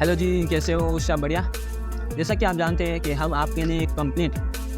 Hello जी, कैसे हो? सब बढ़िया। जैसा कि आप जानते हैं कि हम आपके लिए एक complete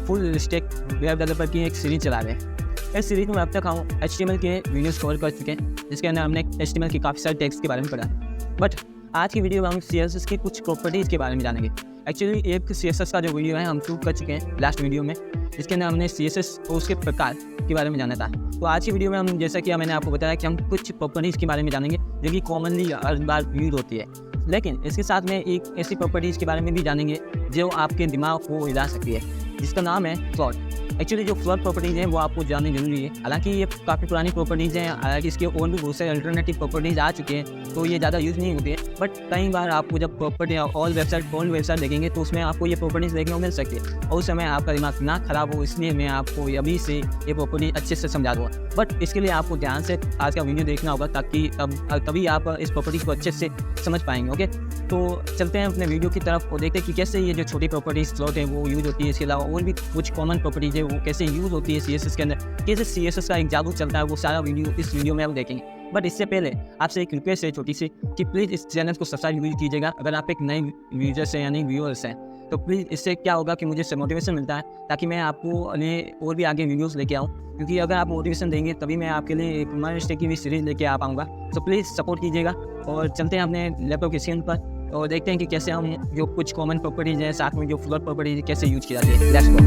full stack web developer की एक सीरीज चला रहे हैं। इस सीरीज में अब तक हम HTML के वीडियोस कवर कर चुके हैं, जिसके अंदर हमने HTML की काफ़ी सारे टैग्स के बारे में पढ़ा है। बट आज की वीडियो में हम CSS की कुछ प्रॉपर्टीज़ के बारे में जानेंगे। एक्चुअली एक CSS का जो वीडियो है हम शूट कर चुके हैं लास्ट वीडियो में, जिसके अंदर हमने CSS और उसके प्रकार के बारे में जाना था। तो आज की वीडियो में हम, जैसा कि मैंने आपको बताया, कि हम कुछ प्रॉपर्टीज़ के बारे में जानेंगे जो कि कॉमनली हर बार यूज होती है। लेकिन इसके साथ में एक ऐसी प्रॉपर्टीज़ के बारे में भी जानेंगे जो आपके दिमाग को हिला सकती है, जिसका नाम है फ्लोट। एक्चुअली जो फ्लोट प्रॉपर्टीज़ हैं वो आपको जाननी जरूरी है। हालांकि ये काफ़ी पुरानी प्रॉपर्टीज़ हैं, हालांकि इसके और भी बहुत सारे अल्टरनेटिव प्रॉपर्टीज़ आ चुके हैं, तो ये ज़्यादा यूज़ नहीं होती है। बट कई बार आपको जब प्रॉपर्टी ऑल वेबसाइट देखेंगे तो उसमें आपको ये प्रॉपर्टीज़ देखने को मिल सकती है, और उस समय आपका दिमाग ना ख़राब हो, इसलिए मैं आपको अभी से ये प्रॉपर्टी अच्छे से समझा दूँगा। बट इसके लिए आपको ध्यान से आज का वीडियो देखना होगा, ताकि तभी आप इस प्रॉपर्टी को अच्छे से समझ पाएंगे। ओके, तो चलते हैं अपने वीडियो की तरफ और देखते हैं कि कैसे ये जो छोटी प्रॉपर्टीज़ फ्लोट है वो यूज़ होती है। इसके अलावा और भी कुछ कॉमन प्रॉपर्टीज़ है वो कैसे यूज़ होती है CSS के अंदर, कैसे CSS का एक जादू चलता है, वो सारा वीडियो इस वीडियो में हम देखेंगे। बट इससे पहले आपसे एक रिक्वेस्ट है छोटी सी, कि प्लीज़ इस चैनल को सब्सक्राइब कीजिएगा। अगर आप एक नए यूजर्स हैं यानी व्यूअर्स हैं, तो प्लीज़ इससे क्या होगा कि मुझे मोटिवेशन मिलता है, ताकि मैं आपको और भी आगे वीडियोस लेके आऊँ। क्योंकि अगर आप मोटिवेशन देंगे तभी मैं आपके लिए एक मस्ट की भी सीरीज़ लेके आ पाऊँगा। तो प्लीज़ सपोर्ट कीजिएगा और चलते हैं अपने लैपटॉप की स्क्रीन पर और देखते हैं कि कैसे हम जो कुछ कॉमन प्रॉपर्टीज़ हैं, साथ में जो फ्लोट प्रॉपर्टीज़ कैसे यूज की जाती है। Let's go.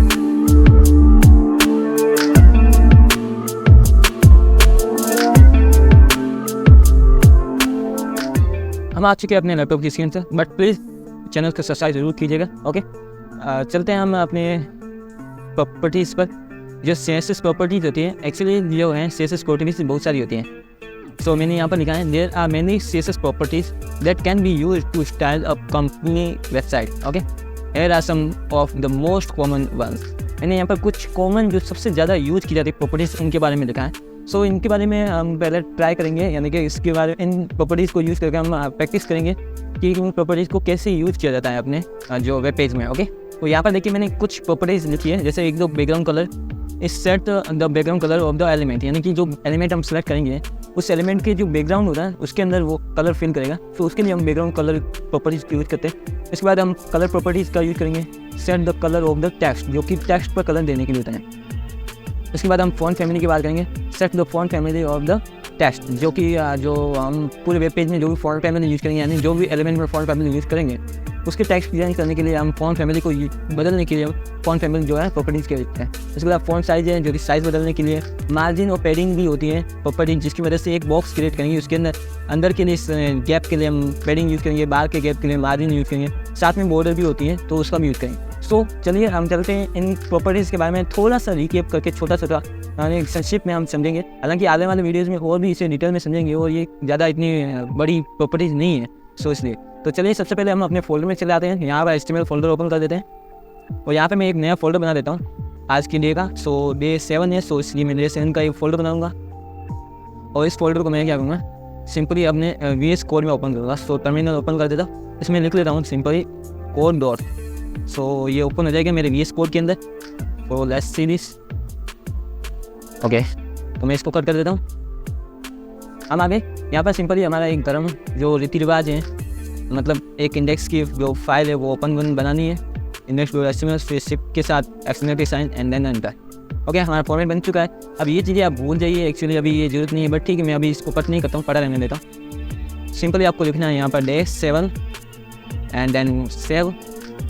हम आ चुके हैं अपने लैपटॉप की स्क्रीन से, बट प्लीज़ चैनल को सब्सक्राइब जरूर कीजिएगा। ओके, चलते हैं हम अपने प्रॉपर्टीज़ पर। जो CSS प्रॉपर्टीज़ होती है, एक्चुअली जो हैं CSS प्रॉपर्टीज़ बहुत सारी होती हैं। सो मैंने यहाँ पर लिखा है, there are many CSS properties that can be used to style a company website. Okay, here are some of the most common ones. मैंने यहाँ पर कुछ कॉमन जो सबसे ज़्यादा यूज की जाती है प्रॉपर्टीज़, उनके बारे में लिखा है। सो इनके बारे में हम पहले ट्राई करेंगे, यानी कि इसके बारे में, इन प्रॉपर्टीज़ को यूज़ करके हम प्रैक्टिस करेंगे कि इन प्रॉपर्टीज़ को कैसे यूज़ किया जाता है अपने जो वेब पेज में। ओके, तो यहाँ पर देखिए मैंने कुछ प्रॉपर्टीज़ लिखी है, जैसे एक दो बैकग्राउंड कलर इस set the background colour of the element, यानी कि जो एलिमेंट हम सेलेक्ट करेंगे उस एलिमेंट के जो बैकग्राउंड होता है उसके अंदर वो कलर फिल करेगा। तो उसके लिए हम बैकग्राउंड कलर प्रॉपर्टीज़ यूज़ करते हैं। इसके बाद हम कलर प्रॉपर्टीज़ का यूज़ करेंगे, set the colour of the text, जो कि टेक्स्ट पर कलर देने के लिए होता है। इसके बाद हम फॉन्ट फैमिली की बात करेंगे, set the font family of the text, जो कि जो हम पूरे वेब पेज में जो भी फॉन्ट फैमिली यूज़ करेंगे, यानी जो भी एलिमेंट में फॉन्ट फैमिली यूज़ करेंगे उसके टेक्स्ट डिजाइन करने के लिए हम फॉन्ट फैमिली को बदलने के लिए फॉन्ट फैमिली जो है प्रॉपर्टीज़ के लिखते हैं। उसके बाद फॉन्ट साइज है, जो कि साइज़ बदलने के लिए मार्जिन और पैडिंग भी होती है प्रॉपर्टी, जिसकी वजह से एक बॉक्स क्रिएट करेंगे। उसके अंदर के लिए गैप के लिए हम पैडिंग यूज़ करेंगे, बाहर के गैप के लिए मार्जिन यूज़ करेंगे, साथ में बॉर्डर भी होती है तो उसका भी यूज़ करेंगे। सो चलिए हम चलते हैं इन प्रॉपर्टीज़ के बारे में थोड़ा सा रिकैप करके, छोटा संक्षिप्त में हम समझेंगे। हालांकि आने वाले वीडियोज़ में और भी इसे डिटेल में समझेंगे, और ये ज़्यादा इतनी बड़ी प्रॉपर्टीज़ नहीं है, सो इसलिए। तो चलिए सबसे पहले हम अपने फोल्डर में चले आते हैं। यहाँ पर HTML फोल्डर ओपन कर देते हैं, और यहाँ पे मैं एक नया फोल्डर बना देता हूँ आज की डे का। सो डे 7 है, सो इसलिए मैं डे 7 का एक फोल्डर बनाऊँगा, और इस फोल्डर को मैं क्या करूँगा, सिंपली अपने VS कोड में ओपन करूँगा। सो टर्मिनल ओपन कर देता हूँ, इसमें लिख लेता हूँ सिंपली कोड डॉट। सो ये ओपन हो जाएगा मेरे VS कोड के अंदर। तो लेट्स सी दिस। ओके, तो मैं इसको कट कर देता हूँ। हम आगे यहाँ पर सिंपली हमारा एक धर्म जो रीति रिवाज है, मतलब एक इंडेक्स की जो फाइल है वो ओपन बनानी है, index.html फिर शिप के साथ exclamatory sign and then enter. Okay, हमारा फॉर्मेट बन चुका है। अब ये चीज़ें आप भूल जाइए, एक्चुअली अभी ये जरूरत नहीं है, बट ठीक है मैं अभी इसको कट नहीं करता हूँ, पढ़ा रहने देता हूँ। सिंपली आपको लिखना है यहाँ per day 7 and then save.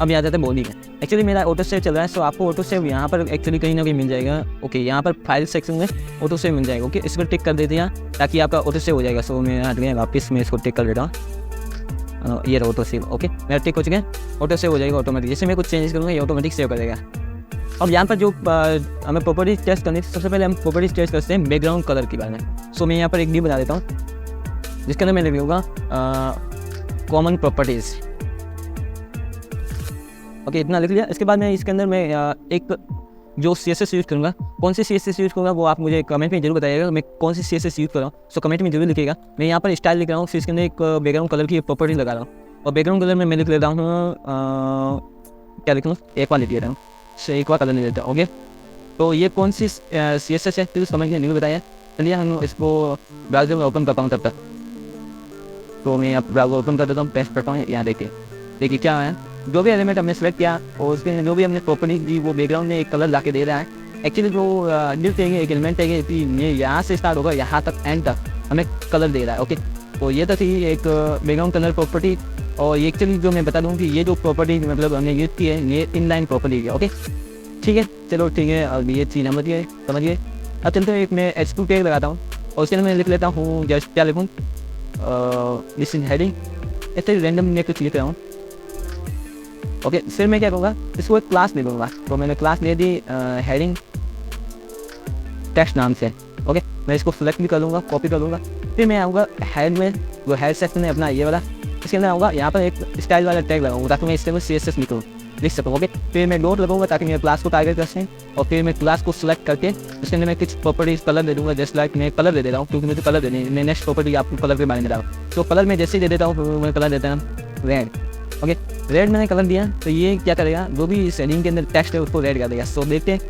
अब यहाँ जाते हैं बॉडी में। एक्चुअली मेरा ऑटो सेव चल रहा है, सो आपको ऑटो सेव यहाँ पर एक्चुअली कहीं ना कहीं मिल जाएगा। ओके, यहाँ पर फाइल सेक्शन में ऑटो सेव मिल जाएगा। ओके, इस पर टिक कर देते हैं ताकि आपका ऑटो सेव हो जाएगा। सो मैं हट गया, वापस मैं इसको टिक कर देता हूँ। ये रहा ऑटो सेव। ओके, मेरा टिक हो चुका है, ऑटो सेव हो जाएगा ऑटोमेटिक। जैसे मैं कुछ चेंज करूँगा ये ऑटोमेटिक सेव कर देगा। अब यहाँ पर जो हमें प्रॉपर्टीज टेस्ट करनी है, सबसे पहले हम प्रॉपर्टीज टेस्ट करते हैं बैकग्राउंड कलर के बारे में। सो मैं यहाँ पर एक डी बना देता हूँ, जिसके अंदर मैं लिखूँगा कॉमन प्रॉपर्टीज़। ओके, इतना लिख लिया। इसके बाद मैं इसके अंदर मैं एक जो CSS यूज़ करूँगा, कौन सी CSS यूज़ करूँगा वो आप मुझे कमेंट में जरूर बताइएगा, मैं कौन सी CSS यूज़ कर रहा हूँ। सो कमेंट में जरूर लिखिएगा। मैं यहाँ पर स्टाइल लिख रहा हूँ, फिर इसके अंदर एक बैकग्राउंड कलर की प्रॉपर्टी लगा रहा हूँ, और बैकग्राउंड कलर में मैं लिख लेता हूँ क्या लिख लूँ, एक बार लिख लेता हूँ, एक बार कलर नहीं लेता। ओके, तो ये कौन सी CSS है फिर कमेंट में जरूर बताइए। चलिए हम इसको ब्राउज़र में ओपन करता हूँ तब तक। तो मैं अब ब्राउज़र ओपन कर देता हूँ, पेस्ट करता हूँ। यहाँ देखिए क्या है, जो भी एलिमेंट हमने सेलेक्ट किया और उसके जो भी हमने प्रॉपर्टी दी वो बैकग्राउंड में एक कलर ला के दे रहा है। एक्चुअली जो डिफ है एक एलिमेंट है कि ये यहाँ से स्टार्ट होगा यहाँ तक एंड तक हमें कलर दे रहा है। ओके, तो ये तो थी एक बैकग्राउंड कलर प्रॉपर्टी। और ये एक्चुअली जो मैं बता दूँ कि ये जो प्रॉपर्टी मतलब हमने यूज़ की है ये इनलाइन प्रॉपर्टी है। ओके ठीक है, चलो ठीक है, अब ये चीज़ समझिए। अब चलते हैं, एक मैं H2 टैग लगाता हूँ और उसके अंदर मैं लिख लेता हूँ जस्ट क्या लिखूँ, दिस इज हेडिंग, ऐसे रैंडम मैं कुछ लिख रहा हूँ। ओके, फिर मैं क्या करूँगा, इसको एक क्लास ले लूँगा। तो मैंने क्लास ले दी हेडिंग टेक्स्ट नाम से। ओके, मैं इसको सेलेक्ट भी कर लूँगा, कॉपी कर लूँगा। फिर मैं आऊँगा हेड में, जो हेड सेक्शन है अपना ये वाला, इसके अंदर आऊँगा, यहाँ पर एक स्टाइल वाला टैग लगाऊंगा ताकि मैं इससे CSS लिख सकूँ। ओके, फिर मैं डॉट लगाऊंगा ताकि मेरे क्लास को टारगेट कर सकें। और फिर मैं क्लास को सिलेक्ट करके उसके अंदर मैं कुछ प्रॉपर्टीज कलर दे दूँगा। जस्ट लाइक मैं कलर दे दे रहा हूँ क्योंकि मुझे कलर देने, मैं नेक्स्ट प्रॉपर्टी आपको कलर के बारे में बता रहा हूँ। तो कलर मैं जैसे ही दे देता हूँ मैं कलर देता हूँ रेड। ओके, रेड मैंने कलर दिया तो ये क्या करेगा, जो भी इस हेडिंग के अंदर टेक्स्ट है उसको रेड कर देगा। सो देखते हैं,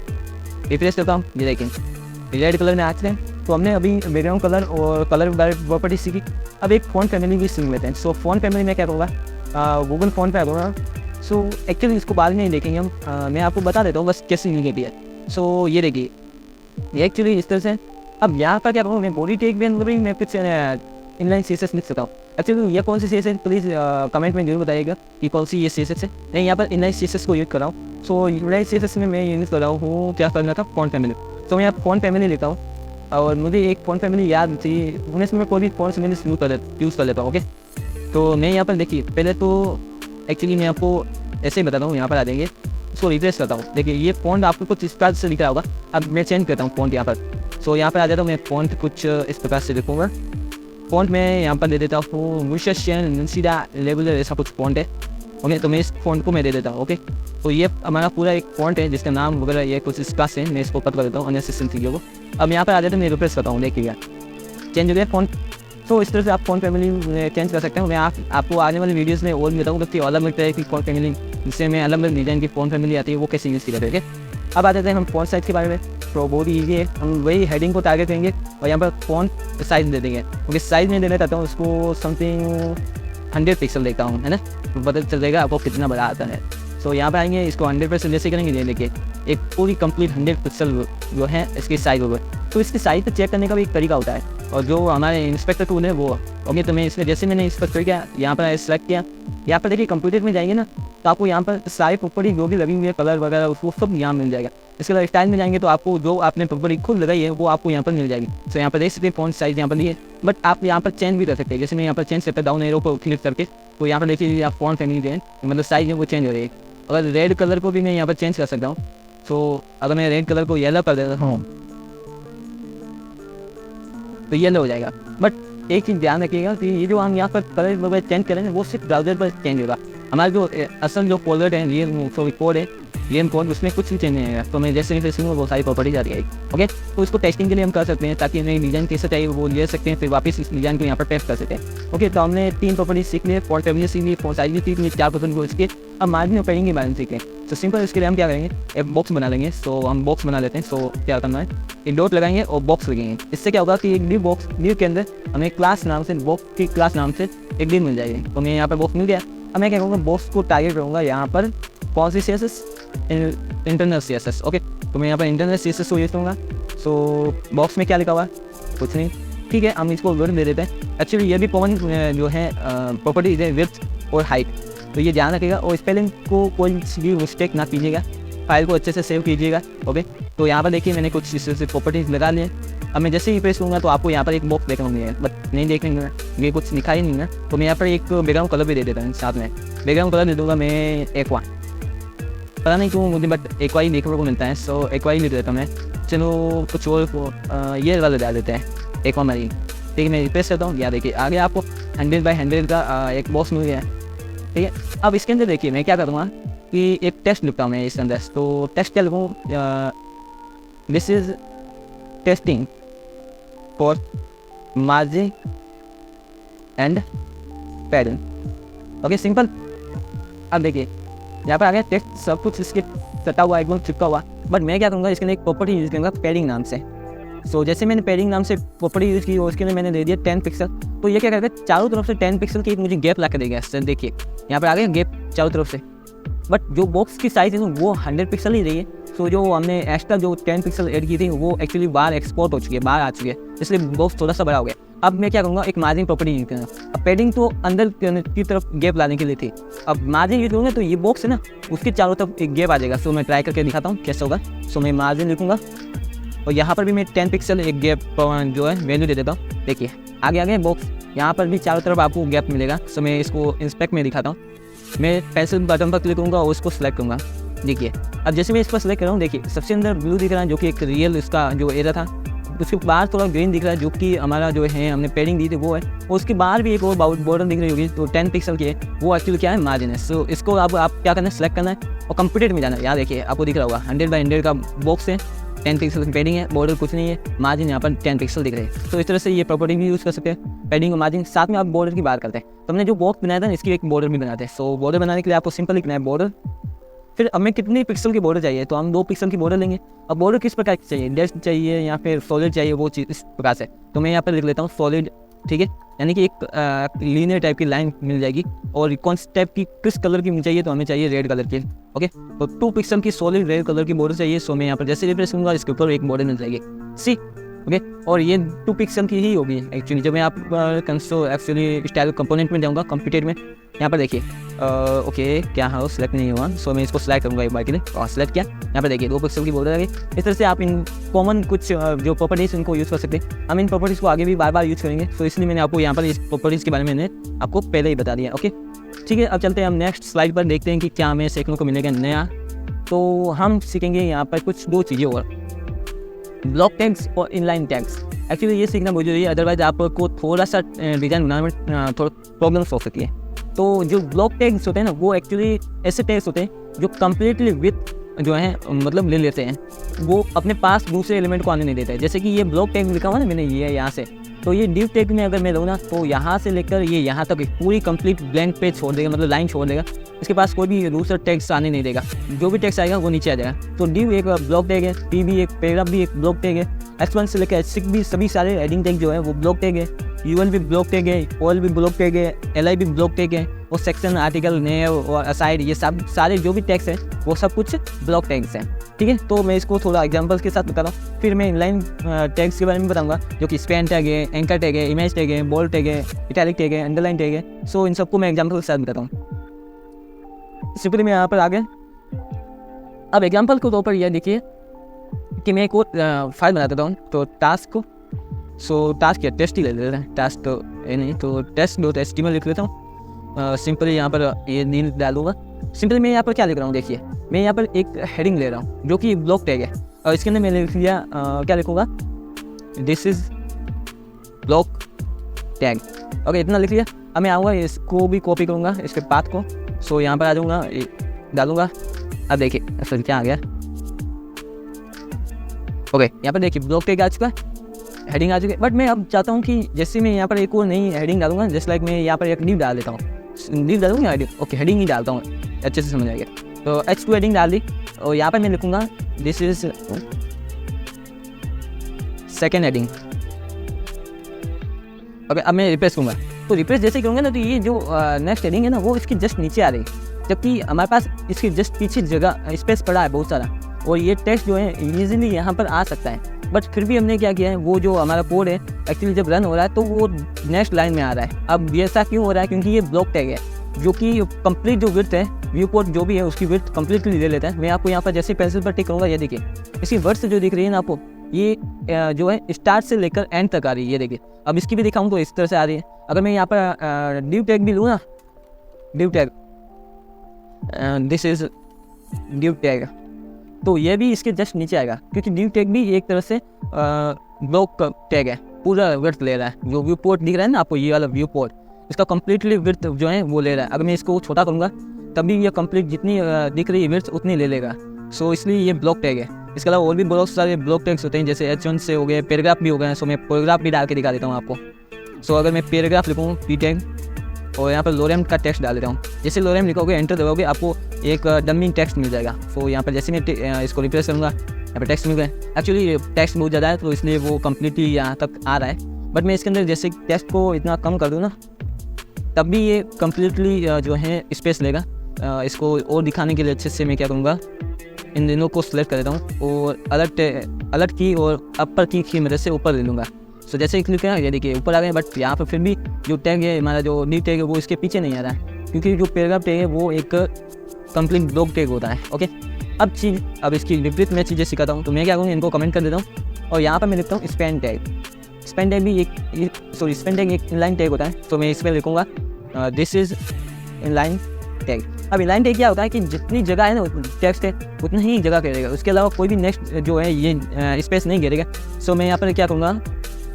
रिफ्रेश करता हूँ, ये देखें रेड कलर में आ चुके हैं। तो हमने अभी बैकग्राउंड कलर और कलर प्रॉपर्टी सीखी। अब एक फ़ॉन्ट फैमिली भी सीख लेते हैं। सो फ़ॉन्ट फैमिली में क्या करूँगा, गूगल फ़ॉन्ट पे आऊँगा। सो एक्चुअली इसको बाद में ही देखेंगे हम, मैं आपको बता देता हूँ बस कैसे लिखी है। सो ये देखिए, ये एक्चुअली इस तरह से। अब यहाँ पर क्या करूँ, मैं बॉडी टैग भी मैं कुछ इनलाइन CSS लिख सकता हूँ। एक्चुअली ये कौन सी CSS प्लीज़ कमेंट में जरूर बताइएगा कि कौन सी ये CSS है। मैं यहाँ पर इनलाइन CSS को यूज़ कर रहा हूँ। सो इनलाइन CSS में मैं यूज़ कर रहा हूँ, क्या करना था, फ़ॉन्ट फैमिली। तो मैं यहाँ फ़ॉन्ट फैमिली लिखता हूँ और मुझे एक फ़ॉन्ट फैमिली याद थी, उन्हें मैं कोई भी फ़ॉन्ट फैमिली यूज़ कर लेता हूँ। ओके, तो मैं यहाँ पर देखिए पहले तो एक्चुअली मैं आपको ऐसे ही बताता हूँ, यहाँ पर आ जाएंगे, इसको रिफ्रेश करता हूँ। देखिए ये फ़ॉन्ट आपको कुछ इस प्रकार से लिखा होगा। अब मैं चेंज करता हूँ फ़ॉन्ट यहाँ पर। सो यहाँ पर आ जाता हूँ, मैं फ़ॉन्ट कुछ इस प्रकार से लिखूँगा। फ़ॉन्ट में यहाँ पर दे देता हूँ विशेषण सीधा लेवल ऐसा कुछ फ़ॉन्ट है। ओके, तो मैं इस फ़ॉन्ट को मैं दे देता हूँ। ओके, तो ये हमारा पूरा एक फ़ॉन्ट है जिसका नाम वगैरह ये कुछ इस प्रकार से मैं इसको पता कर देता हूँ अननेसेसरी चीज़ों को। अब यहाँ पर आ जाता हूँ, मैं रिफ्रेश करता हूँ, देखिएगा चेंज हो गया फ़ॉन्ट। तो इस तरह से आप फ़ॉन्ट फैमिली चेंज कर सकते हैं। मैं आपको आने वाली वीडियोस में और भी बताऊँगा कि अलग अलग तरह की फ़ॉन्ट फैमिली, जिससे मैं अलग अलग डिज़ाइन की फ़ॉन्ट फैमिली आती है वो कैसे यूज़ की जाती है। अब आ जाते हैं हम फ़ॉन्ट साइज़ के बारे में। तो बहुत ही ईजी है, हम वही हेडिंग को टारगेट करेंगे और यहाँ पर फ़ॉन्ट साइज़ दे देंगे। क्योंकि साइज़ में देना चाहता हूँ उसको समथिंग 100 पिक्सल देखता हूँ, है ना, तो पता चल जाएगा आपको कितना बड़ा आता है। सो यहाँ पर आएंगे, इसको 100% जैसे करेंगे, ये देखिए एक पूरी कंप्लीट 100 पिक्सल जो है इसकी साइज़ होगा। तो इसकी साइज़ को चेक करने का भी एक तरीका होता है और जो हमारे इंस्पेक्टर टूल है वो। ओके, तो मैं इसमें जैसे मैंने इस पर क्लिक किया, यहाँ पर सेलेक्ट किया, यहाँ पर देखिए कंप्यूटर में जाएंगे ना तो आपको यहाँ पर सारी प्रॉपर्टी जो भी लगी हुई है कलर वगैरह वो सब यहाँ मिल जाएगा। इसके बाद स्टाइल में जाएंगे तो आपको जो आपने प्रॉपर्टी खुद लगाई है वो आपको यहाँ पर मिल जाएगी। तो यहाँ पर देख सकते हैं फ़ॉन्ट साइज़ यहाँ पर नहीं है, बट आप यहाँ पर चेंज भी कर सकते हैं। जैसे मैं यहाँ पर चेंज करता डाउन एरो को क्लिक करके, तो यहाँ पर देखिए आप फ़ॉन्ट फैमिली जो है मतलब साइज़ है वो चेंज हो रही है। अगर रेड कलर को भी मैं यहाँ पर चेंज कर सकता हूँ। सो अगर मैं रेड कलर को येलो कर देता हूँ तो येलो हो जाएगा। बट एक चीज़ ध्यान रखिएगा कि ये जो हम यहाँ पर कलर वगैरह चेंज करेंगे वो सिर्फ ब्राउज़र पर चेंज होगा। हमारा जो असल जो फोल्डर है ये कोड है गेम कोड, उसमें कुछ भी चेंज नहीं आएगा। तो मैं जैसे ही वो सारी प्रॉपर्टी जा रही है। ओके, तो इसको टेस्टिंग के लिए हम कर सकते हैं ताकि हमें डिज़ाइन कैसे चाहिए वो ले सकते हैं, फिर वापस इस डिज़ाइन को यहाँ पर टेस्ट कर सकते हैं। ओके, तो हमने 3 प्रॉपर्टी सीख लिए, फ़ॉन्ट फैमिली सीख ली, फ़ॉन्ट साइज़ भी सीख ली, 4% को इसके। अब मार्जिन ओपनिंग के बारे में सीखें। तो सिंपल इसके लिए हम क्या करेंगे, एक बॉक्स बना लेंगे। सो हम बॉक्स बना लेते हैं। सो क्या करना है, एक डॉट लगाएंगे और बॉक्स लगेंगे। इससे क्या होगा कि एक न्यू बॉक्स, न्यू के अंदर हमें क्लास नाम से, बॉक्स की क्लास नाम से एक डिव मिल जाएगी। तो मैं यहाँ पर बॉक्स मिल गया। अब मैं क्या करूँगा, बॉक्स को टारगेट करूँगा यहाँ पर कौन सी CSS, इंटरनल CSS। ओके, तो मैं यहाँ पर इंटरनल CSS को यूज़ करूँगा। सो बॉक्स में क्या लिखा हुआ है, कुछ नहीं, ठीक है, हम इसको वर्ड दे देते हैं। एक्चुअली ये भी कॉमन जो है प्रॉपर्टीज है, विड्थ और हाइट, तो ये ध्यान रखिएगा। और स्पेलिंग को कोई भी मिस्टेक ना कीजिएगा, फाइल को अच्छे से सेव कीजिएगा। ओके, तो यहाँ पर देखिए मैंने कुछ इस तरह से प्रॉपर्टीज लगा लिए। अब मैं जैसे ही प्रेस करूँगा तो आपको यहाँ पर एक बॉक्स देखने को मिलेगा, बट नहीं देखेंगे, ये कुछ लिखा ही नहीं है। तो मैं यहाँ पर एक बैकग्राउंड कलर भी दे देता हूँ साथ में। बैकग्राउंड कलर दे दूँगा मैं एक्वा, पता नहीं क्यों मुझे बट एक्वा ही देखने को मिलता है। सो एक्वा ही लिख देता हूँ मैं। चलो कुछ और ये वाला डाल देते हैं, एक्वा मरीन। ठीक है, मैं रिप्रेस करता हूँ, या देखिए आगे आपको 100 बाई 100 का एक बॉक्स मिल गया है। ठीक है, अब इसके अंदर देखिए मैं क्या करूँगा कि एक टेक्स्ट लिखता हूँ मैं इसके अंदर। तो टेक्स्ट क्या लिखूँ, this is testing for margin and padding. Okay, simple. अब देखिए यहाँ पर आ गया टेक्स्ट, सब कुछ इसके सटा हुआ एकदम चिपका हुआ। बट मैं क्या करूँगा, इसके लिए एक प्रॉपर्टी यूज़ करूँगा पैडिंग नाम से। सो जैसे मैंने पैडिंग नाम से प्रॉपर्टी यूज़ की और उसके लिए मैंने दे दिया 10 पिक्सल। तो ये क्या करेगा, चारों तरफ से 10 पिक्सल की एक मुझे गैप ला कर देगा। सर देखिए यहाँ पर आ गया गैप चारों तरफ से, बट जो बॉक्स की साइज़ है वो 100 पिक्सल ही रही है। सो जो हमने एक्स्ट्रा जो 10 पिक्सल ऐड की थी वो एक्चुअली बाहर एक्सपोर्ट हो चुकी है, बाहर आ चुकी है, इसलिए बॉक्स थोड़ा सा बड़ा हो गया। अब मैं क्या करूँगा, एक मार्जिन प्रॉपर्टी यूज करूँगा। अब पैडिंग तो अंदर की तरफ गैप लाने के लिए थी, अब मार्जिन यूज करूँगा तो ये बॉक्स है ना उसके चारों तरफ एक गैप आ जाएगा। सो मैं ट्राई करके दिखाता हूँ कैसे होगा। सो मैं मार्जिन लिखूँगा और यहाँ पर भी मैं 10 पिक्सल एक गैप जो है वैल्यू दे देता हूँ। देखिए आगे बॉक्स, यहाँ पर भी चारों तरफ आपको गैप मिलेगा। सो मैं इसको इंस्पेक्ट में दिखाता हूँ। मैं पेंसिल बटन पर क्लिक करूँगा और उसको सेलेक्ट करूँगा। देखिए अब जैसे मैं इस पर सेलेक्ट कर रहा हूँ, देखिए सबसे अंदर ब्लू दिख रहा है जो कि एक रियल इसका जो एरिया था, उसके बाहर थोड़ा ग्रीन दिख रहा है जो कि हमारा जो है हमने पैडिंग दी थी वो है, और उसके बाहर भी एक और बॉर्डर दिख रही होगी तो 10 पिक्सल की है, वो एक्चुअली क्या है, मार्जिन है। सो इसको अब आप क्या करना है, सेलेक्ट करना है और कंप्यूटर में जाना है। यहाँ देखिए आपको दिख रहा होगा 100 बाई 100 का बॉक्स है, 10 पिक्सल की पैडिंग है, बॉर्डर कुछ नहीं है, मार्जिन यहाँ पर 10 पिक्सल दिख रहे हैं। तो इस तरह से ये प्रॉपर्टी भी यूज़ कर सकते हैं, पैडिंग और मार्जिन। साथ में आप बॉर्डर की बात करते हैं तो हमने जो बॉक्स बनाया था इसकी एक बॉर्डर भी बनाते हैं। सो बॉर्डर बनाने के लिए आपको सिंपल लिखना है बॉर्डर, फिर हमें कितने पिक्सल की बॉर्डर चाहिए तो हम 2 पिक्सल की बॉर्डर लेंगे। अब बॉर्डर किस प्रकार की चाहिए, डैश चाहिए या फिर सॉलिड चाहिए, वो चीज़ इस प्रकार से। तो मैं यहाँ पर लिख लेता हूँ सॉलिड, ठीक है, यानी कि एक लीनियर टाइप की लाइन मिल जाएगी। और कौन सी टाइप की, किस कलर की चाहिए तो हमें चाहिए रेड कलर की। ओके, तो 2 पिक्सल की सॉलिड रेड कलर की बॉर्डर चाहिए। सो मैं यहाँ पर जैसे रिप्रेस करूँगा इसके ऊपर एक बॉर्डर मिल जाएगी सी। ओके, और ये 2 पिक्सल की ही होगी एक्चुअली। जब मैं आप एक्चुअली स्टाइल कंपोनेंट में जाऊँगा कंप्यूटर में, यहाँ पर देखिए ओके क्या हाँ सेलेक्ट नहीं हुआ। सो मैं इसको सेलेक्ट करूँगा एक बार के लिए और सेलेक्ट किया। यहाँ पर देखिए 2 पिक्सल की बॉर्डर आ गई। इस तरह से आप इन कॉमन कुछ जो प्रॉपर्टीज़ उनको यूज़ कर सकते हैं। हम इन प्रॉपर्टीज़ को आगे भी बार बार यूज़ करेंगे, तो इसलिए मैंने आपको यहाँ पर इस प्रॉपर्टीज़ के बारे में मैंने आपको पहले ही बता दिया। ओके ठीक है, अब चलते हैं हम नेक्स्ट स्लाइड पर, देखते हैं कि क्या हमें सीखने को मिलेगा नया। तो हम सीखेंगे यहाँ पर कुछ 2 चीज़ें और, ब्लॉक टैग्स और इनलाइन टैग्स। एक्चुअली ये सीखना बहुत जरूरी है, अदरवाइज आपको थोड़ा सा डिज़ाइन बनाने में थोड़ा प्रॉब्लम्स हो सकती है। तो जो ब्लॉक टैग्स होते हैं ना वो एक्चुअली ऐसे टैग्स होते हैं जो कम्प्लीटली विथ जो है मतलब ले लेते हैं, वो अपने पास दूसरे एलिमेंट को आने नहीं देते हैं। जैसे कि ये ब्लॉक टैग लिखा हुआ ना मैंने ये यहाँ से, तो ये डिव टैग में अगर मैं रहूँ ना तो यहाँ से लेकर ये यहाँ तक पूरी कंप्लीट ब्लैंक पेज छोड़ देगा, मतलब लाइन छोड़ देगा। इसके पास कोई भी दूसरा टेक्स्ट आने नहीं देगा, जो भी टेक्स्ट आएगा वो नीचे आ जाएगा। तो डिव एक ब्लॉक टैग है, पी भी एक, पैराग्राफ भी एक ब्लॉक टैग है, H1 से लेकर H6 भी सभी सारे हेडिंग टैग जो है वो ब्लॉक टैग है, U1 भी ब्लॉक टैग है, OL भी ब्लॉक टैग है, LI भी ब्लॉक टैग है, और सेक्शन, आर्टिकल, नेव और असाइड, ये सब सारे जो भी टैग्स हैं वो सब कुछ ब्लॉक टैग्स हैं। ठीक है, तो मैं इसको थोड़ा एग्जांपल्स के साथ बता रहा हूँ, फिर मैं इनलाइन टैग्स के बारे में बताऊंगा, जो कि स्पैन टैग है, एंकर टैग है, इमेज टैग है, बोल्ड टैग है, इटैलिक टैग है, अंडरलाइन टैग है। सो इन सबको मैं एग्जांपल के साथ बताता हूँ। सिंपली मैं यहाँ पर आ गया। अब एग्जांपल के तौर पर यह देखिए कि मैं एक और फाइल बना देता हूँ, तो टास्क को, सो टास्क या टेस्ट ही ले लेते हैं, टास्क तो ये नहीं, तो test.html लिख लेता हूँ। सिंपली यहाँ पर ये नील डालूंगा। सिंपली मैं यहाँ पर क्या लिख रहा हूँ, देखिए मैं यहाँ पर एक हेडिंग ले रहा हूँ जो कि ब्लॉक टैग है, और इसके अंदर मैंने लिख लिया क्या लिखूँगा, this is block tag. Okay, इतना लिख लिया। अब मैं आऊँगा, इसको भी कॉपी करूँगा, इसके पाथ को। सो यहाँ पर आ जाऊँगा, डालूँगा। अब देखिए फिर क्या आ गया, ओके यहाँ पर देखिए ब्लॉक टैग आ चुका है, हेडिंग आ चुकी है। बट मैं अब चाहता हूँ कि जैसे मैं यहाँ पर एक और नई हेडिंग डालूंगा, जस्ट लाइक मैं यहाँ पर एक न्यू डाल देता हूँ, न्यू डालूंगा हेडिंग, ओके हेडिंग ही डालता हूँ, अच्छे से समझ आएगा। तो H2 हेडिंग डाल दी, और यहाँ पर मैं लिखूँगा this is second heading. Okay, अब मैं रिप्लेस करूँगा, तो रिप्लेस जैसे करूँगा ना तो ये जो नेक्स्ट हेडिंग है ना वो इसकी जस्ट नीचे आ रही है, जबकि हमारे पास इसके जस्ट पीछे जगह स्पेस पड़ा है बहुत सारा, और ये टेक्स्ट जो है ईजिली यहाँ पर आ सकता है। बट फिर भी हमने क्या किया है, वो जो हमारा कोड है एक्चुअली जब रन हो रहा है तो वो नेक्स्ट लाइन में आ रहा है। अब ऐसा क्यों हो रहा है, क्योंकि ये ब्लॉक टैग है जो कि कंप्लीट जो विड्थ है, व्यू पोर्ट जो भी है उसकी विड्थ कंप्लीटली ले लेता है। मैं आपको यहाँ पर जैसे पेंसिल पर टिक करूँगा, ये देखिए इसकी वर्ड्स जो दिख रही है ना आपको, ये जो है स्टार्ट से लेकर एंड तक आ रही है, ये देखिए। अब इसकी भी दिखाऊँ तो इस तरह से आ रही है। अगर मैं यहाँ पर डिव टैग भी लूँ ना, div tag, this is div tag, तो ये भी इसके जस्ट नीचे आएगा, क्योंकि डिव टैग भी एक तरह से ब्लॉक टैग है, पूरा विड्थ ले रहा है। जो व्यू पोर्ट दिख रहा है ना आपको, ये वाला व्यू पोर्ट, इसका कम्प्लीटली विड्थ जो है वो ले रहा है। अगर मैं इसको छोटा करूँगा तभी ये कंप्लीट जितनी दिख रही है विड्थ उतनी ले लेगा। सो इसलिए ये ब्लॉक टैग है। इसके अलावा और भी बहुत सारे ब्लॉक टैग्स होते हैं, जैसे H1 से हो गए, पैराग्राफ भी हो गए। सो मैं पैराग्राफ भी डाल के दिखा देता हूँ आपको। सो अगर मैं पैराग्राफ लिखूँ पी टैग, और यहाँ पर लोरेम का टेक्स्ट डाल देता हूँ, जैसे लोरेम लिखोगे एंटर दबाओगे आपको एक डमी टेक्स्ट मिल जाएगा। सो यहाँ पर जैसे मैं इसको रिप्लेस करूँगा, यहाँ पर टेक्स्ट मिल गया। एक्चुअली टेक्स्ट बहुत ज़्यादा है तो इसलिए वो कम्प्लीटली यहाँ तक आ रहा है, बट मैं इसके अंदर जैसे टेक्स्ट को इतना कम कर दूँ ना, तब भी ये कम्प्लीटली जो है स्पेस लेगा। इसको और दिखाने के लिए अच्छे से मैं क्या करूँगा, इन दोनों को सिलेक्ट कर देता हूँ और अलर्ट की और अपर की मदद से ऊपर ले लूँगा। सो जैसे क्लिक किया, ये देखिए ऊपर आ गए, बट यहाँ पर फिर भी जो टैग है, हमारा जो न्यू टैग है, वो इसके पीछे नहीं आ रहा है, क्योंकि जो पैराग्राफ टैग है वो एक कंप्लीट ब्लॉक टैग होता है। ओके, अब इसकी विपरीत मैं चीज़ें सिखाता हूँ। तो मैं क्या करूँगा, इनको कमेंट कर देता हूँ और यहाँ पर मैं लिखता हूँ स्पैन टैग। स्पैन टैग भी स्पैन टैग एक इनलाइन टैग होता है। तो मैं इसमें लिखूँगा दिस इज़ इनलाइन टैग। अब इनलाइन टैग क्या होता है कि जितनी जगह है ना टेक्स्ट है, उतना ही जगह घेरेगा, उसके अलावा कोई भी नेक्स्ट जो है ये स्पेस नहीं घेरेगा। सो मैं यहाँ पर क्या करूँगा,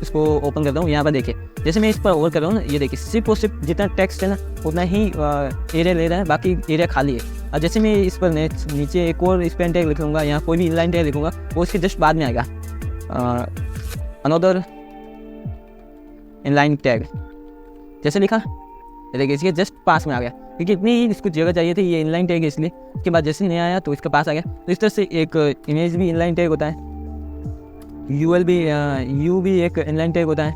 इसको ओपन करता हूँ। यहाँ पर देखिए, जैसे मैं इस पर ओवर कर रहा हूँ ना, ये देखिए सिर्फ और सिर्फ जितना टेक्स्ट है ना उतना ही एरिया ले रहा है, बाकी एरिया खाली है। और जैसे मैं इस पर नीचे एक और स्पैन टैग लिखूँगा, यहाँ कोई भी इनलाइन टैग लिखूँगा, वो इसके जस्ट बाद में आएगा अनदर इनलाइन टैग। जैसे लिखा, देखिए इसके जस्ट पास में आ गया, क्योंकि इतनी ही इसको जगह चाहिए थी, ये इनलाइन टैग है इसलिए। उसके बाद जैसे नहीं आया तो इसके पास आ गया। तो इस तरह से एक इमेज भी इनलाइन टैग होता है, यू भी एक इनलाइन टैग होता है,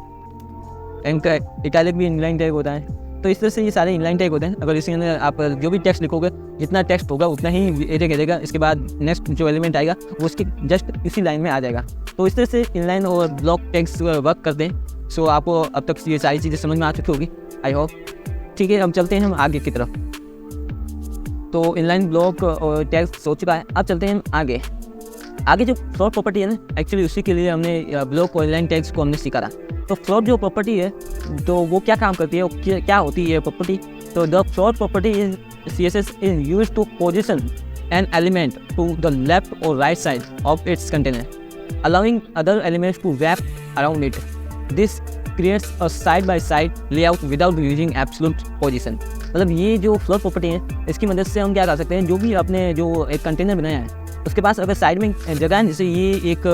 इटैलिक भी इनलाइन टैग होता है। तो इस तरह से ये सारे इनलाइन टैग होते हैं। अगर इसके अंदर आप जो भी टेक्स्ट लिखोगे, जितना टेक्स्ट होगा उतना ही एरिया घेरेगा, इसके बाद नेक्स्ट जो एलिमेंट आएगा वो उसके जस्ट इसी लाइन में आ जाएगा। तो इस तरह से इनलाइन और ब्लॉक टैग्स वर्क करते हैं। सो आपको अब तक ये सारी चीज़ें समझ में आ चुकी होगी, आई होप। ठीक है, अब चलते हैं हम आगे की तरफ। तो इनलाइन ब्लॉक और टैग्स हो चुका है, अब चलते हैं हम आगे जो फ्लोट प्रॉपर्टी है ना, एक्चुअली उसी के लिए हमने ब्लॉक और इनलाइन टैग्स को हमने सीखा था। तो फ्लोट जो प्रॉपर्टी है, तो वो क्या काम करती है, क्या होती है प्रॉपर्टी। तो the float property is CSS is used to position an element to the left और right side of its container, allowing other elements to wrap around it. This creates a side-by-side layout without using absolute position. मतलब ये जो float property है, इसकी मदद से हम क्या कर सकते हैं, जो भी आपने जो एक कंटेनर बनाया है उसके पास अगर साइड में जगह है, जैसे ये एक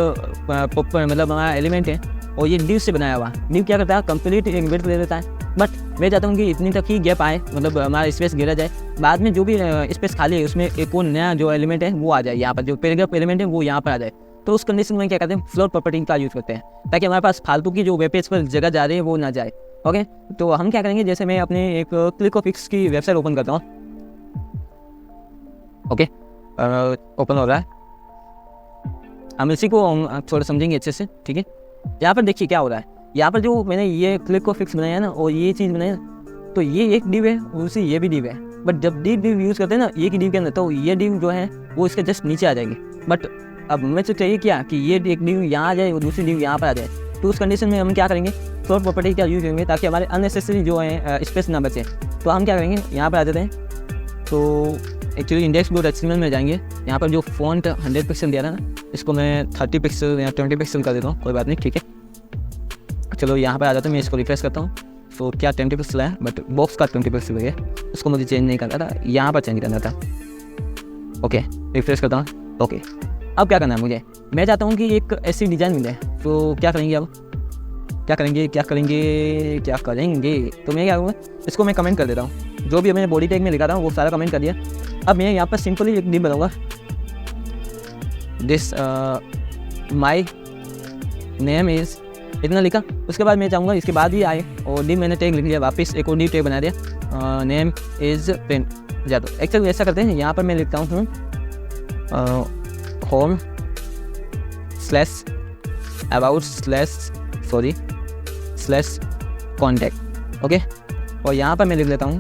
मतलब हमारा एलिमेंट है और ये डिव से बनाया हुआ, डिव क्या करता है, कंप्लीट एक विड्थ ले लेता है। बट मैं चाहता हूँ कि इतनी तक ही गैप आए, मतलब हमारा स्पेस घेरा जाए, बाद में जो भी स्पेस खाली है उसमें एक और नया जो एलिमेंट है वो आ जाए, यहाँ पर जो पैराग्राफ एलिमेंट है वो यहाँ पर आ जाए। तो उस कंडीशन में क्या करते हैं, फ्लोट प्रॉपर्टी का यूज़ करते हैं, ताकि हमारे पास फालतू की जो वेब पेज पर जगह जा रही है वो ना जाए। ओके, तो हम क्या करेंगे, जैसे मैं अपने एक क्लिकोफिक्स की वेबसाइट ओपन करता हूँ। ओके, ओपन हो रहा है, हम इसी को थोड़ा समझेंगे अच्छे से। ठीक है, यहाँ पर देखिए क्या हो रहा है। यहाँ पर जो मैंने ये क्लिकोफिक्स बनाया है ना, और ये चीज़ बनाई ना, तो ये एक डिव है, उसी ये भी डिव है। बट जब डिव यूज़ करते हैं ना एक ही डिव के अंदर, तो ये डिव जो है वो इसके जस्ट नीचे आ जाएंगे। बट अब हमें तो चाहिए क्या कि ये एक डिव यहाँ आ जाए और दूसरी डिव यहाँ पर आ जाए। तो उस कंडीशन में हम क्या करेंगे, फ्लोट प्रॉपर्टी का यूज़ करेंगे, ताकि हमारे अननेसेसरी जो है स्पेस ना बचे। तो हम क्या करेंगे, यहाँ पर आ जाते हैं। तो एक्चुअली index.html में जाएंगे, यहाँ पर जो फॉन्ट 100 पिक्सल दिया था ना, इसको मैं 30 पिक्सल या 20 पिक्सल कर देता हूँ, कोई बात नहीं। ठीक है, चलो यहाँ पर आ जाता हूँ, मैं इसको रिफ्रेश करता हूँ। तो क्या 20 पिक्सल है, बट बॉक्स का 20 पिक्सल है, उसको मुझे चेंज नहीं करना था, यहाँ पर चेंज करना था। ओके, रिफ्रेश करता हूँ। ओके, अब क्या करना है मुझे, मैं चाहता हूँ कि एक ऐसी डिज़ाइन मिले। तो क्या करेंगे, अब क्या करेंगे। तो मैं क्या करूँगा, इसको मैं कमेंट कर देता हूँ। जो भी मैंने बॉडी टैग में लिखा था वो सारा कमेंट कर दिया। अब मैं यहाँ पर सिंपली एक डिव बनाऊँगा, दिस माई नेम इज़, इतना लिखा। उसके बाद मैं चाहूँगा इसके बाद भी आए, और डिव मैंने टैग लिख लिया, वापस एक और डिव टैग बना दिया, नेम इज़ प्रिंट जादू। एक्चुअली ऐसा करते हैं, यहाँ पर मैं लिखता हूँ home slash about slash contact. Okay, और यहाँ पर मैं लिख लेता हूँ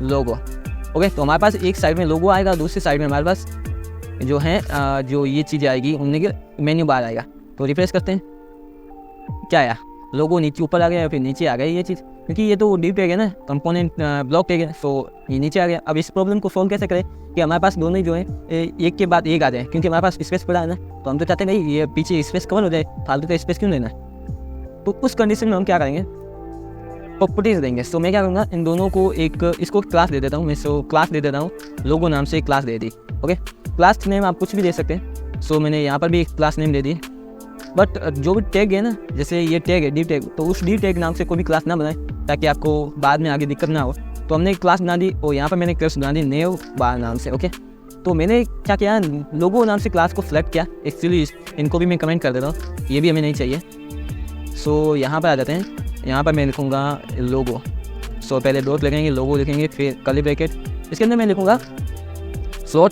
लोगो। ओके, तो हमारे पास एक साइड में लोगो आएगा, दूसरी साइड में हमारे पास जो है जो ये चीज़ें आएगी, उनमें के मेन्यू बार आएगा। तो रिफ्रेश करते हैं, क्या आया, लोगो नीचे ऊपर आ गया या फिर नीचे आ गया ये चीज़, क्योंकि ये तो डिव टैग है ना, कंपोनेंट ब्लॉक टैग है, तो ये नीचे आ गया। अब इस प्रॉब्लम को सॉल्व कैसे करें कि हमारे पास दोनों ही जो है एक के बाद एक आ जाए, क्योंकि हमारे पास स्पेस पड़ा है ना, तो हम तो चाहते हैं नहीं ये पीछे स्पेस कवर हो जाए, फालतू का स्पेस क्यों लेना। तो उस कंडीशन में हम क्या करेंगे, प्रॉपर्टीज देंगे। तो मैं क्या करूँगा, इन दोनों को इसको क्लास दे देता हूँ, मैं इसको क्लास दे देता हूँ, लोगो नाम से एक क्लास दे दी। ओके, क्लास नेम आप कुछ भी दे सकते हैं। सो मैंने यहाँ पर भी एक class name they the. But जो भी टैग है ना, जैसे ये टैग है डिव टैग, तो उस डिव टैग नाम से कोई भी क्लास ना बनाए, ताकि आपको बाद में आगे दिक्कत ना हो। तो हमने एक क्लास बना दी, और यहाँ पर मैंने क्लास बना दी नेव बार नाम से। ओके, तो मैंने क्या किया, लोगो नाम से क्लास को सेलेक्ट किया। एक्चुअली इनको भी मैं कमेंट कर देता हूँ, ये भी हमें नहीं चाहिए। सो यहाँ पर आ जाते हैं। यहाँ पर मैं लिखूँगा लोगो। सो पहले डॉट लगेंगे, लोगो लिखेंगे, फिर कर्ली ब्रैकेट, इसके अंदर मैं लिखूँगा फ्लोट,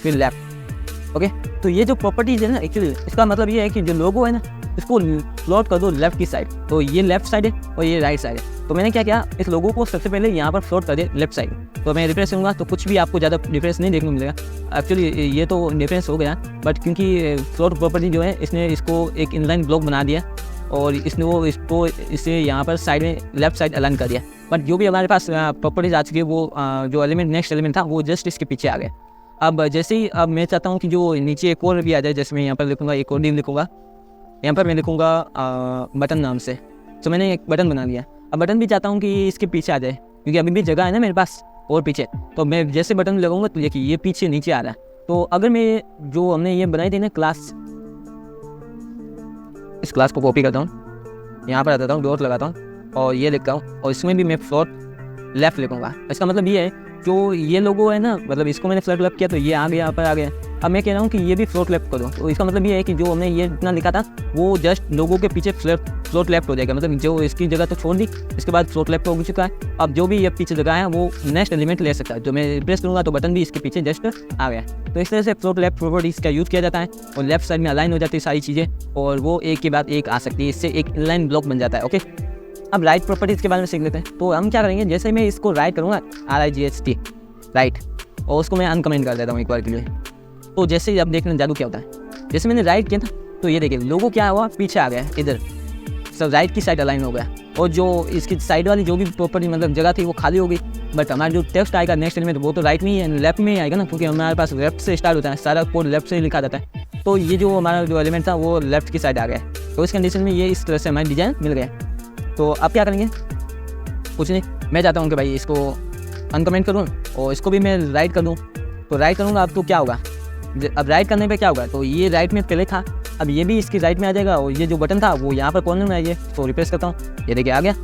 फिर लेफ्ट। ओके, तो ये जो प्रॉपर्टीज है ना, एक्चुअली इसका मतलब ये है कि जो लोगो है ना, इसको फ्लोट कर दो लेफ्ट की साइड। तो ये लेफ्ट साइड है और ये राइट साइड है। तो मैंने क्या किया, इस लोगो को सबसे पहले यहाँ पर फ्लोट कर दिया लेफ्ट साइड। तो मैं रिफ्रेश करूँगा तो कुछ भी आपको ज़्यादा डिफरेंस नहीं देखने को मिलेगा। एक्चुअली ये तो डिफरेंस हो गया, बट क्योंकि फ्लोट प्रॉपर्टी जो है इसने इसको एक इनलाइन ब्लॉक बना दिया और इसने वो इसको इसे यहाँ पर साइड में लेफ्ट साइड अलाइन कर दिया। बट जो भी हमारे पास प्रॉपर्टीज आ चुकी है वो जो एलिमेंट नेक्स्ट एलिमेंट था वो जस्ट इसके पीछे आ गया। अब जैसे ही अब मैं चाहता हूँ कि जो नीचे एक और भी आ जाए, जैसे मैं यहाँ पर लिखूँगा एक और डिव लिखूँगा, यहाँ पर मैं लिखूँगा बटन नाम से। तो मैंने एक बटन बना लिया। अब बटन भी चाहता हूँ कि इसके पीछे आ जाए क्योंकि अभी भी जगह है ना मेरे पास और पीछे। तो मैं जैसे बटन लगाऊंगा तो देखिए ये पीछे नीचे आ रहा है। तो अगर मैं जो हमने ये बनाई थी ना क्लास, इस क्लास को कॉपी करता हूँ, यहाँ पर आता हूँ, डॉट लगाता हूँ और ये लिखता हूँ और इसमें भी मैं फ्लोट लेफ्ट लिखूँगा। इसका मतलब ये है जो ये लोगो है ना, मतलब इसको मैंने फ्लोट लेफ्ट किया तो ये आ गया, यहाँ पर आ गया। अब मैं कह रहा हूँ कि ये भी फ्लोट लेफ्ट करो। तो इसका मतलब ये है कि जो हमने ये इतना लिखा था वो जस्ट लोगो के पीछे फ्लोट लेफ्ट हो जाएगा। मतलब जो इसकी जगह तो छोड़ दी, इसके बाद फ्लोट लेफ्ट हो चुका है। अब जो भी ये पीछे जगह है वो नेक्स्ट एलिमेंट ले सकता है। जो मैं प्रेस करूँगा तो बटन भी इसके पीछे जस्ट आ गया। तो इस तरह से फ्लोट लेफ्ट प्रॉपर्टीज का यूज़ किया जाता है और लेफ्ट साइड में अलाइन हो जाती है सारी चीज़ें और वो एक के बाद एक आ सकती है। इससे एक इनलाइन ब्लॉक बन जाता है। ओके, अब राइट प्रॉपर्टीज़ के बारे में सीख लेते हैं। तो हम क्या करेंगे, जैसे मैं इसको राइट करूँगा RIGHT राइट, और उसको मैं अनकमेंट कर देता हूँ एक बार के लिए। तो जैसे ही अब देखना जादू क्या होता है, जैसे मैंने राइट किया था तो ये देखिए लोगो क्या हुआ, पीछे आ गया इधर, सब राइट की साइड अलाइन हो गया और जो इसकी साइड वाली जो भी प्रॉपर्टी मतलब जगह थी वो खाली हो गई। बट हमारा जो टेक्स्ट आएगा नेक्स्ट एलिमेंट वो तो राइट में ही है, लेफ्ट में ही आएगा ना, क्योंकि हमारे पास लेफ्ट से स्टार्ट होता है, सारा कोड लेफ्ट से ही लिखा जाता है। तो ये जो हमारा जो एलिमेंट था वो लेफ्ट की साइड आ गया। तो इस कंडीशन में ये इस तरह से हमारी डिज़ाइन मिल गया। तो अब क्या करेंगे, कुछ नहीं, मैं चाहता हूँ कि भाई इसको अनकमेंट करूँ और इसको भी मैं राइट कर दूँ। तो राइट करूँगा अब तो क्या होगा, अब राइट करने पे क्या होगा, तो ये राइट में पहले था, अब ये भी इसकी राइट में आ जाएगा और ये जो बटन था वो यहाँ पर कॉर्नर में आइए। तो रिप्लेस करता हूँ, ये देखिए आ गया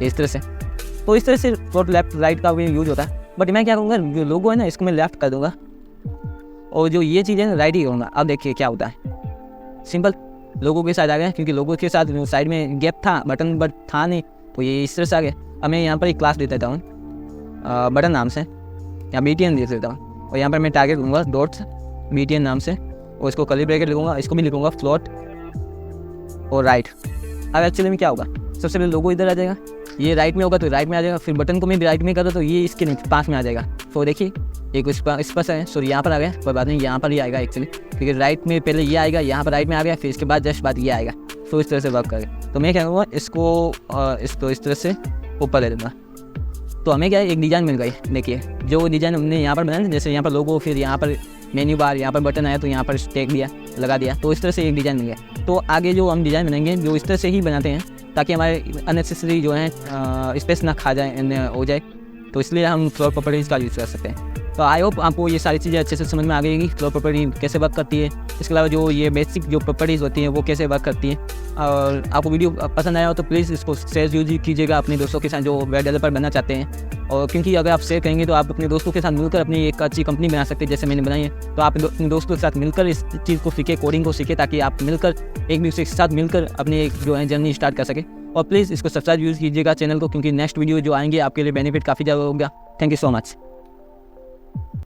इस तरह से। तो इस तरह से फ्लोट लेफ्ट राइट का भी यूज होता है। बट मैं क्या करूँगा, जो लोगो है ना इसको मैं लेफ्ट कर दूँगा और जो ये चीज़ है ना राइट ही करूँगा। अब देखिए क्या होता है, सिंपल लोगो के साथ आ गया, क्योंकि लोगो के साथ साइड में गैप था बटन बट था नहीं, तो ये इस तरह से आ गया। अब मैं यहाँ पर एक क्लास दे देता हूँ बटन नाम से, या BTN दे देता हूँ और यहाँ पर मैं टारगेट दूँगा डॉट BTN नाम से और इसको कर्ली ब्रैकेट लिखूँगा, इसको भी लिखूँगा फ्लोट और राइट। अब एक्चुअली में क्या होगा, सबसे पहले लोगो इधर आ जाएगा, ये राइट में होगा तो राइट में आ जाएगा, फिर बटन को मैं भी राइट में करूँ तो ये इसके पास में आ जाएगा। तो देखिए एक इस पास है, सॉरी यहाँ पर आ गया, कोई बात नहीं, यहाँ पर ही आएगा एक्चुअली, क्योंकि राइट में पहले ये आएगा, यहाँ पर राइट में आ गया, फिर इसके बाद जस्ट बाद ये आएगा। तो इस तरह से वर्क करेगा। तो मैं क्या करूँगा, इसको इस तरह से ऊपर ले दूँगा। तो हमें क्या है, एक डिज़ाइन मिल गई। देखिए जो डिज़ाइन हमने यहाँ पर बनाया, जैसे यहाँ पर लोगो, फिर यहाँ पर मेन्यू बार, यहाँ पर बटन आया तो यहाँ पर टैग दिया लगा दिया, तो इस तरह से एक डिज़ाइन मिल गया। तो आगे जो हम डिज़ाइन बनाएंगे जो इस तरह से ही बनाते हैं ताकि हमारे अननेसेसरी जो है स्पेस ना खा जाए हो जाए, तो इसलिए हम फ्लोट प्रॉपर्टीज़ का यूज़ कर सकते हैं। तो आई होप आपको ये सारी चीज़ें अच्छे से समझ में आ गई, फ्लोट प्रॉपर्टी कैसे वर्क करती है, इसके अलावा जो ये बेसिक जो प्रॉपर्टीज़ होती हैं वो कैसे वर्क करती हैं। और आपको वीडियो पसंद आया हो तो प्लीज़ इसको शेयर यूज कीजिएगा अपने दोस्तों के साथ जो वेब डेवलपर बनना चाहते हैं। और क्योंकि अगर आप शेयर करेंगे तो आप अपने दोस्तों के साथ मिलकर अपनी एक अच्छी कंपनी बना सकते हैं, जैसे मैंने बनाई है। तो आप अपने दोस्तों के साथ मिलकर इस चीज़ को सीखें, कोडिंग को सीखें, ताकि आप मिलकर एक दूसरे के साथ मिलकर अपनी एक जो है जर्नी स्टार्ट कर सकें। और प्लीज़ इसको सब्सक्राइब यूज़ कीजिएगा चैनल को, क्योंकि नेक्स्ट वीडियो जो आएंगे आपके लिए बेनिफिट काफ़ी ज़्यादा होगा। Thank you so much.